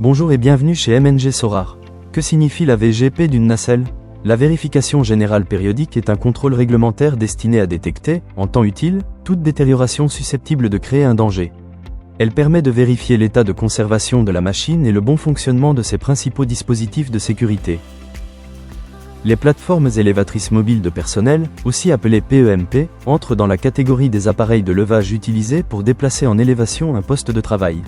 Bonjour et bienvenue chez MNG Sorar. Que signifie la VGP d'une nacelle? La vérification générale périodique est un contrôle réglementaire destiné à détecter, en temps utile, toute détérioration susceptible de créer un danger. Elle permet de vérifier l'état de conservation de la machine et le bon fonctionnement de ses principaux dispositifs de sécurité. Les plateformes élévatrices mobiles de personnel, aussi appelées PEMP, entrent dans la catégorie des appareils de levage utilisés pour déplacer en élévation un poste de travail.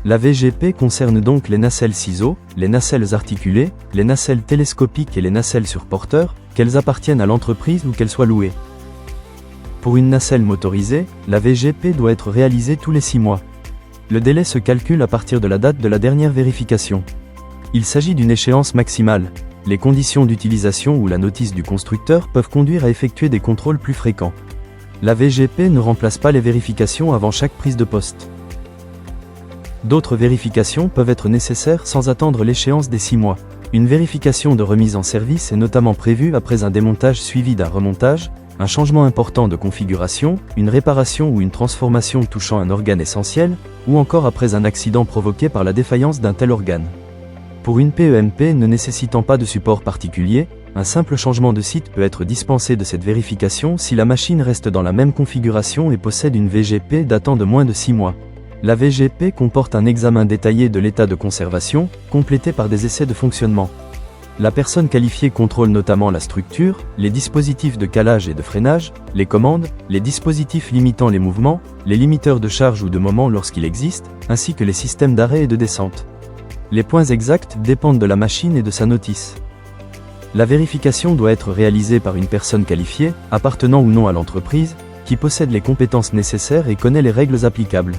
La VGP concerne donc les nacelles ciseaux, les nacelles articulées, les nacelles télescopiques et les nacelles sur porteur, qu'elles appartiennent à l'entreprise ou qu'elles soient louées. Pour une nacelle motorisée, la VGP doit être réalisée tous les 6 mois. Le délai se calcule à partir de la date de la dernière vérification. Il s'agit d'une échéance maximale. Les conditions d'utilisation ou la notice du constructeur peuvent conduire à effectuer des contrôles plus fréquents. La VGP ne remplace pas les vérifications avant chaque prise de poste. D'autres vérifications peuvent être nécessaires sans attendre l'échéance des 6 mois. Une vérification de remise en service est notamment prévue après un démontage suivi d'un remontage, un changement important de configuration, une réparation ou une transformation touchant un organe essentiel, ou encore après un accident provoqué par la défaillance d'un tel organe. Pour une PEMP ne nécessitant pas de support particulier, un simple changement de site peut être dispensé de cette vérification si la machine reste dans la même configuration et possède une VGP datant de moins de 6 mois. La VGP comporte un examen détaillé de l'état de conservation, complété par des essais de fonctionnement. La personne qualifiée contrôle notamment la structure, les dispositifs de calage et de freinage, les commandes, les dispositifs limitant les mouvements, les limiteurs de charge ou de moment lorsqu'il existe, ainsi que les systèmes d'arrêt et de descente. Les points exacts dépendent de la machine et de sa notice. La vérification doit être réalisée par une personne qualifiée, appartenant ou non à l'entreprise, qui possède les compétences nécessaires et connaît les règles applicables.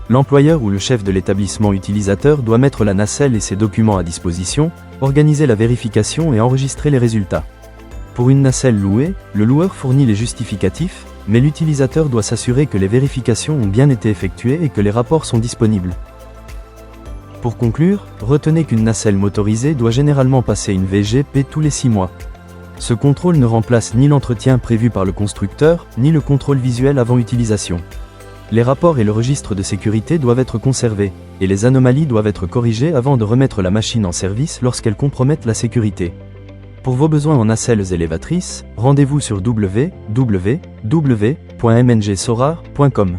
L'employeur ou le chef de l'établissement utilisateur doit mettre la nacelle et ses documents à disposition, organiser la vérification et enregistrer les résultats. Pour une nacelle louée, le loueur fournit les justificatifs, mais l'utilisateur doit s'assurer que les vérifications ont bien été effectuées et que les rapports sont disponibles. Pour conclure, retenez qu'une nacelle motorisée doit généralement passer une VGP tous les 6 mois. Ce contrôle ne remplace ni l'entretien prévu par le constructeur, ni le contrôle visuel avant utilisation. Les rapports et le registre de sécurité doivent être conservés, et les anomalies doivent être corrigées avant de remettre la machine en service lorsqu'elles compromettent la sécurité. Pour vos besoins en nacelles élévatrices, rendez-vous sur www.mngsorar.com.